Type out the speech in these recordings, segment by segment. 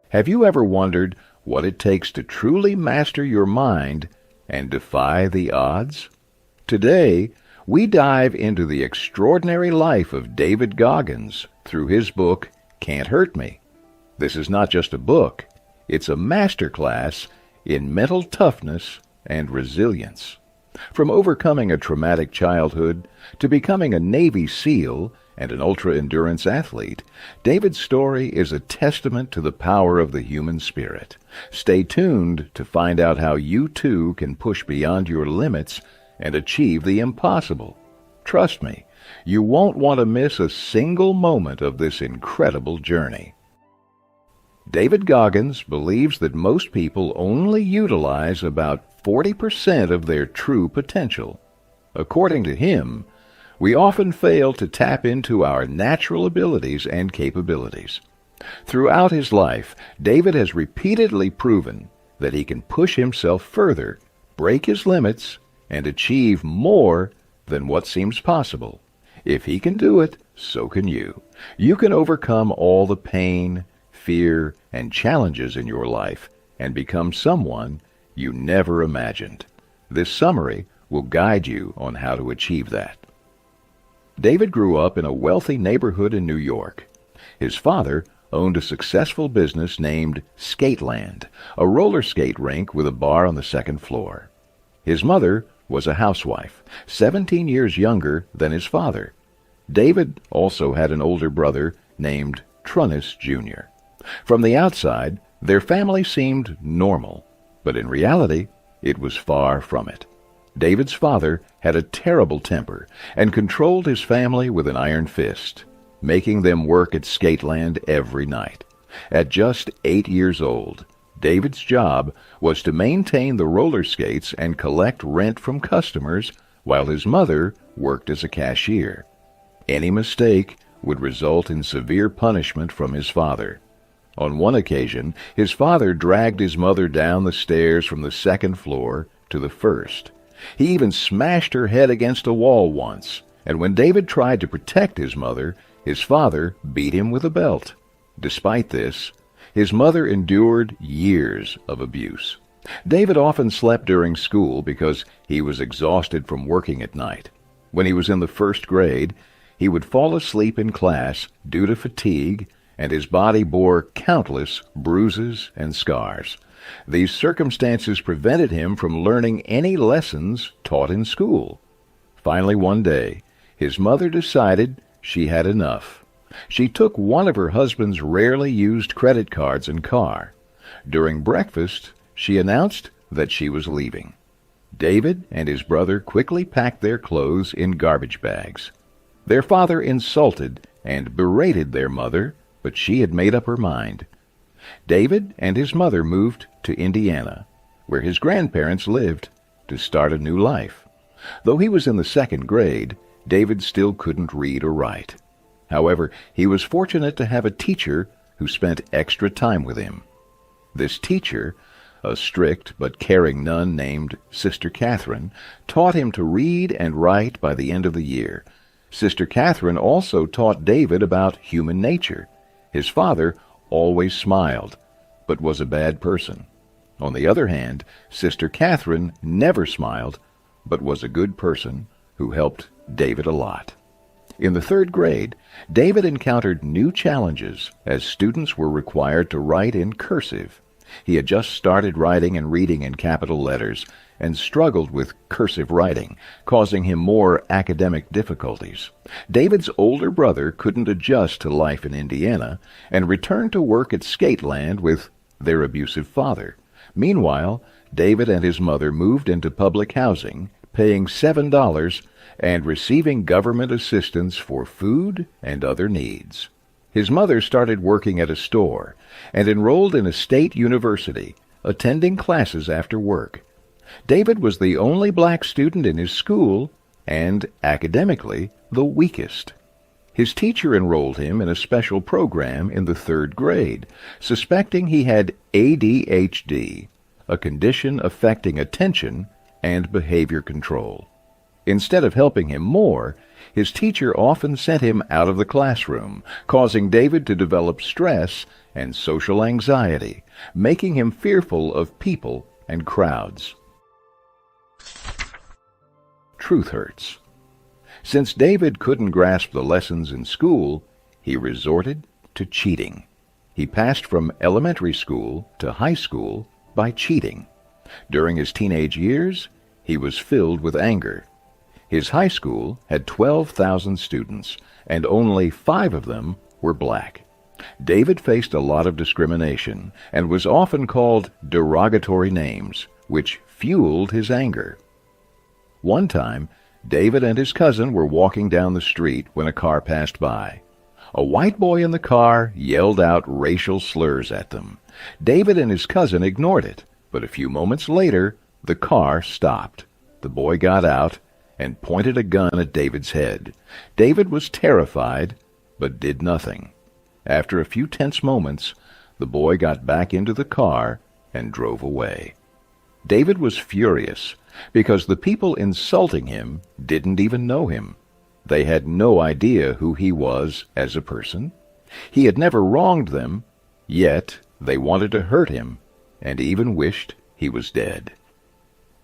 Have you ever wondered what it takes to truly master your mind and defy the odds? Today, we dive into the extraordinary life of David Goggins through his book, Can't Hurt Me. This is not just a book, it's a masterclass in mental toughness and resilience. From overcoming a traumatic childhood to becoming a Navy SEAL and an ultra-endurance athlete, David's story is a testament to the power of the human spirit. Stay tuned to find out how you too can push beyond your limits and achieve the impossible. Trust me, you won't want to miss a single moment of this incredible journey. David Goggins believes that most people only utilize about 40% of their true potential. According to him, we often fail to tap into our natural abilities and capabilities. Throughout his life, David has repeatedly proven that he can push himself further, break his limits, and achieve more than what seems possible. If he can do it, so can you. You can overcome all the pain, fear, and challenges in your life and become someone you never imagined. This summary will guide you on how to achieve that. David grew up in a wealthy neighborhood in New York. His father owned a successful business named Skateland, a roller skate rink with a bar on the second floor. His mother was a housewife, 17 years younger than his father. David also had an older brother named Trunnis Jr. From the outside, their family seemed normal, but in reality, it was far from it. David's father had a terrible temper and controlled his family with an iron fist, making them work at Skateland every night. At just 8 years old, David's job was to maintain the roller skates and collect rent from customers while his mother worked as a cashier. Any mistake would result in severe punishment from his father. On one occasion, his father dragged his mother down the stairs from the second floor to the first. He even smashed her head against a wall once, and when David tried to protect his mother, his father beat him with a belt. Despite this, his mother endured years of abuse. David often slept during school because he was exhausted from working at night. When he was in the first grade, he would fall asleep in class due to fatigue, and his body bore countless bruises and scars. These circumstances prevented him from learning any lessons taught in school. Finally, one day, his mother decided she had enough. She took one of her husband's rarely used credit cards and car. During breakfast, she announced that she was leaving. David and his brother quickly packed their clothes in garbage bags. Their father insulted and berated their mother, but she had made up her mind. David and his mother moved to Indiana, where his grandparents lived, to start a new life. Though he was in the second grade, David still couldn't read or write. However, he was fortunate to have a teacher who spent extra time with him. This teacher, a strict but caring nun named Sister Catherine, taught him to read and write by the end of the year. Sister Catherine also taught David about human nature. His father always smiled, but was a bad person. On the other hand, Sister Catherine never smiled, but was a good person who helped David a lot. In the third grade, David encountered new challenges as students were required to write in cursive. He had just started writing and reading in capital letters and struggled with cursive writing, causing him more academic difficulties. David's older brother couldn't adjust to life in Indiana and returned to work at Skateland with their abusive father. Meanwhile, David and his mother moved into public housing, paying $7 and receiving government assistance for food and other needs. His mother started working at a store and enrolled in a state university, attending classes after work. David was the only black student in his school and, academically, the weakest. His teacher enrolled him in a special program in the third grade, suspecting he had ADHD, a condition affecting attention and behavior control. Instead of helping him more, his teacher often sent him out of the classroom, causing David to develop stress and social anxiety, making him fearful of people and crowds. Truth hurts. Since David couldn't grasp the lessons in school, he resorted to cheating. He passed from elementary school to high school by cheating. During his teenage years, he was filled with anger. His high school had 12,000 students, and only 5 of them were black. David faced a lot of discrimination and was often called derogatory names, which fueled his anger. One time, David and his cousin were walking down the street when a car passed by. A white boy in the car yelled out racial slurs at them. David and his cousin ignored it, but a few moments later, the car stopped. The boy got out and pointed a gun at David's head. David was terrified, but did nothing. After a few tense moments, the boy got back into the car and drove away. David was furious because the people insulting him didn't even know him. They had no idea who he was as a person. He had never wronged them, yet they wanted to hurt him and even wished he was dead.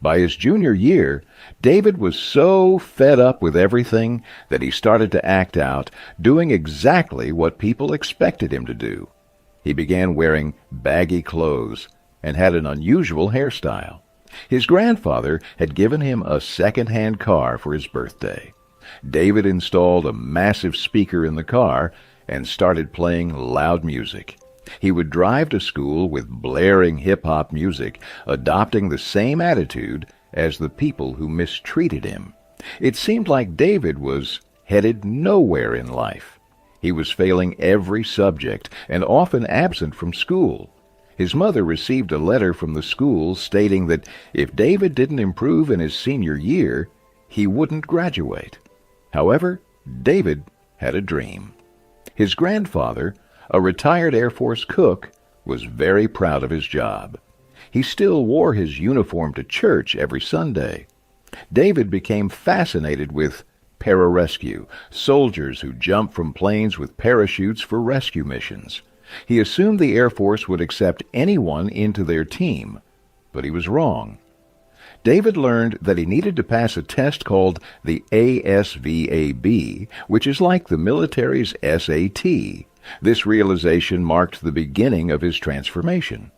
By his junior year, David was so fed up with everything that he started to act out, doing exactly what people expected him to do. He began wearing baggy clothes and had an unusual hairstyle. His grandfather had given him a second-hand car for his birthday. David installed a massive speaker in the car and started playing loud music. He would drive to school with blaring hip-hop music, adopting the same attitude as the people who mistreated him. It seemed like David was headed nowhere in life. He was failing every subject and often absent from school. His mother received a letter from the school stating that if David didn't improve in his senior year, he wouldn't graduate. However, David had a dream. His grandfather, a retired Air Force cook, was very proud of his job. He still wore his uniform to church every Sunday. David became fascinated with pararescue, soldiers who jump from planes with parachutes for rescue missions. He assumed the Air Force would accept anyone into their team, but he was wrong. David learned that he needed to pass a test called the ASVAB, which is like the military's SAT. This realization marked the beginning of his transformation.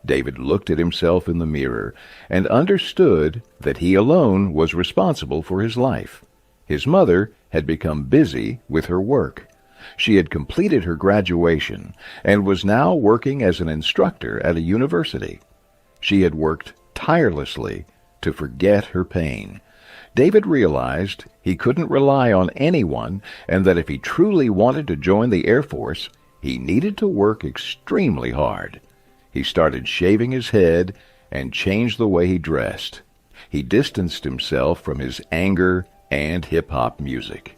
David looked at himself in the mirror and understood that he alone was responsible for his life. His mother had become busy with her work. She had completed her graduation and was now working as an instructor at a university. She had worked tirelessly to forget her pain. David realized he couldn't rely on anyone and that if he truly wanted to join the Air Force, he needed to work extremely hard. He started shaving his head and changed the way he dressed. He distanced himself from his anger and hip-hop music.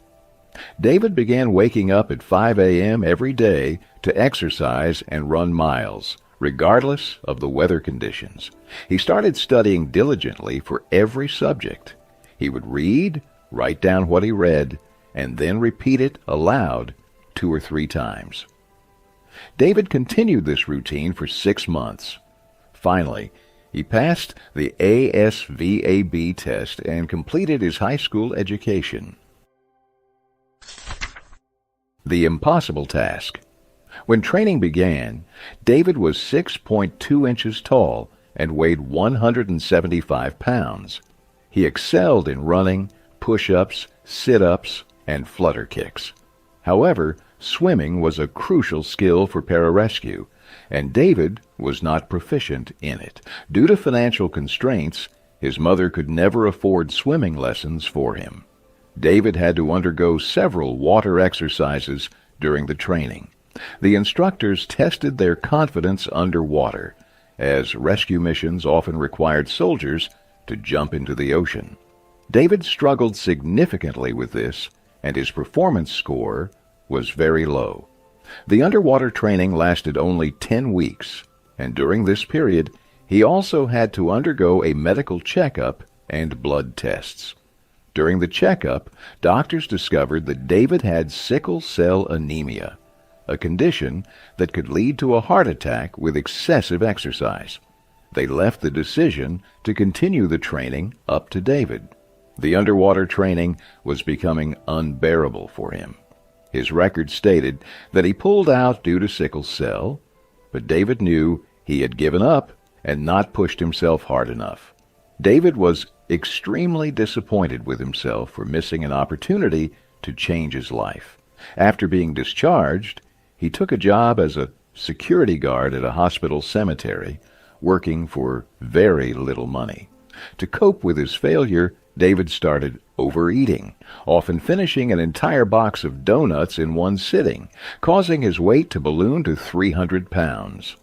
David began waking up at 5 a.m. every day to exercise and run miles, regardless of the weather conditions. He started studying diligently for every subject. He would read, write down what he read, and then repeat it aloud 2 or 3 times. David continued this routine for 6 months. Finally, he passed the ASVAB test and completed his high school education. The impossible task. When training began, David was 6.2 inches tall and weighed 175 pounds. He excelled in running, push-ups, sit-ups, and flutter kicks. However, swimming was a crucial skill for pararescue, and David was not proficient in it. Due to financial constraints, his mother could never afford swimming lessons for him. David had to undergo several water exercises during the training. The instructors tested their confidence underwater, as rescue missions often required soldiers to jump into the ocean. David struggled significantly with this, and his performance score was very low. The underwater training lasted only 10 weeks, and during this period, he also had to undergo a medical checkup and blood tests. During the checkup, doctors discovered that David had sickle cell anemia, a condition that could lead to a heart attack with excessive exercise. They left the decision to continue the training up to David. The underwater training was becoming unbearable for him. His record stated that he pulled out due to sickle cell, but David knew he had given up and not pushed himself hard enough. David was extremely disappointed with himself for missing an opportunity to change his life. After being discharged, he took a job as a security guard at a hospital cemetery, working for very little money. To cope with his failure, David started overeating, often finishing an entire box of donuts in one sitting, causing his weight to balloon to 300 pounds.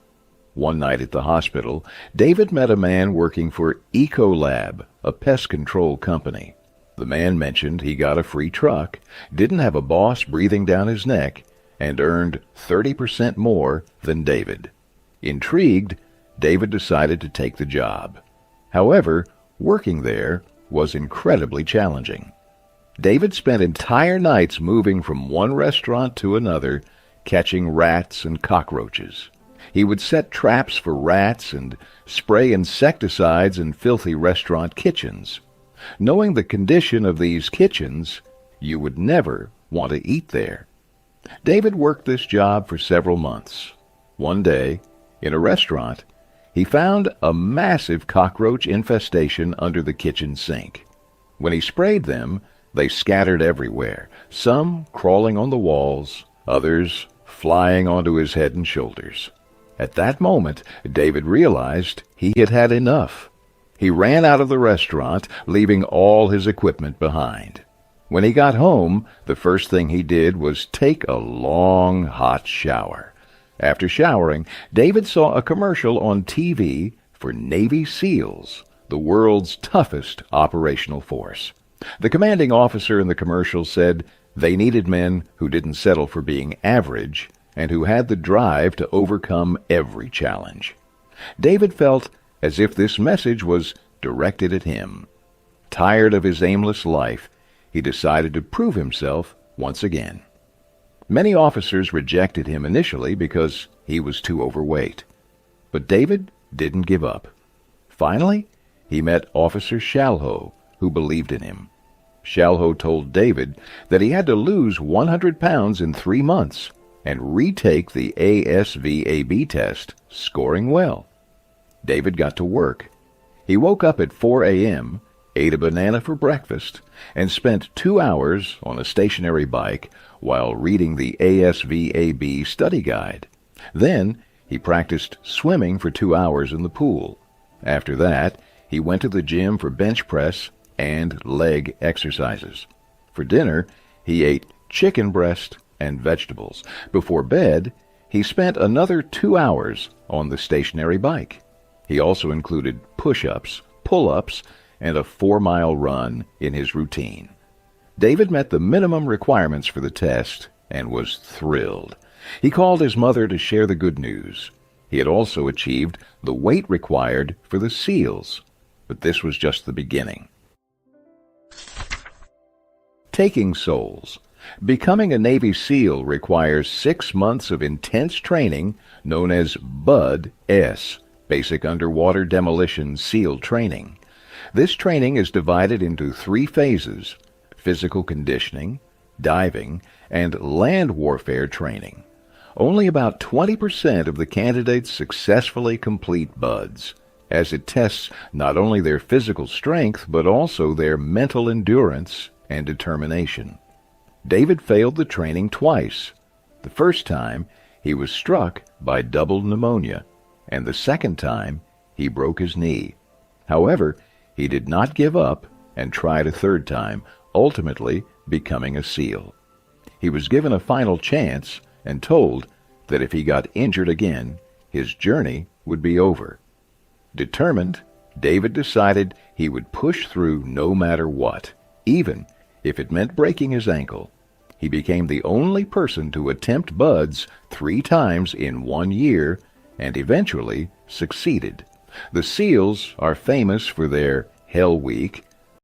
One night at the hospital, David met a man working for Ecolab, a pest control company. The man mentioned he got a free truck, didn't have a boss breathing down his neck, and earned 30% more than David. Intrigued, David decided to take the job. However, working there was incredibly challenging. David spent entire nights moving from one restaurant to another, catching rats and cockroaches. He would set traps for rats and spray insecticides in filthy restaurant kitchens. Knowing the condition of these kitchens, you would never want to eat there. David worked this job for several months. One day, in a restaurant, he found a massive cockroach infestation under the kitchen sink. When he sprayed them, they scattered everywhere, some crawling on the walls, others flying onto his head and shoulders. At that moment, David realized he had had enough. He ran out of the restaurant, leaving all his equipment behind. When he got home, the first thing he did was take a long, hot shower. After showering, David saw a commercial on TV for Navy SEALs, the world's toughest operational force. The commanding officer in the commercial said they needed men who didn't settle for being average and who had the drive to overcome every challenge. David felt as if this message was directed at him. Tired of his aimless life, he decided to prove himself once again. Many officers rejected him initially because he was too overweight. But David didn't give up. Finally, he met Officer Shalho, who believed in him. Shalho told David that he had to lose 100 pounds in 3 months and retake the ASVAB test, scoring well. David got to work. He woke up at 4 a.m., ate a banana for breakfast, and spent 2 hours on a stationary bike while reading the ASVAB study guide. Then he practiced swimming for 2 hours in the pool. After that, he went to the gym for bench press and leg exercises. For dinner, he ate chicken breast and vegetables. Before bed, he spent another 2 hours on the stationary bike. He also included push-ups, pull-ups, and a 4-mile run in his routine. David met the minimum requirements for the test and was thrilled. He called his mother to share the good news. He had also achieved the weight required for the SEALs, but this was just the beginning. Taking souls. Becoming a Navy SEAL requires 6 months of intense training known as BUD-S, Basic Underwater Demolition SEAL Training. This training is divided into 3 phases: physical conditioning, diving, and land warfare training. Only about 20% of the candidates successfully complete BUDS, as it tests not only their physical strength but also their mental endurance and determination. David failed the training twice. The first time, he was struck by double pneumonia, and the second time, he broke his knee. However, he did not give up and tried a third time, ultimately becoming a SEAL. He was given a final chance and told that if he got injured again, his journey would be over. Determined, David decided he would push through no matter what, even if it meant breaking his ankle. He became the only person to attempt BUDS 3 times in 1 year and eventually succeeded. The SEALs are famous for their Hell Week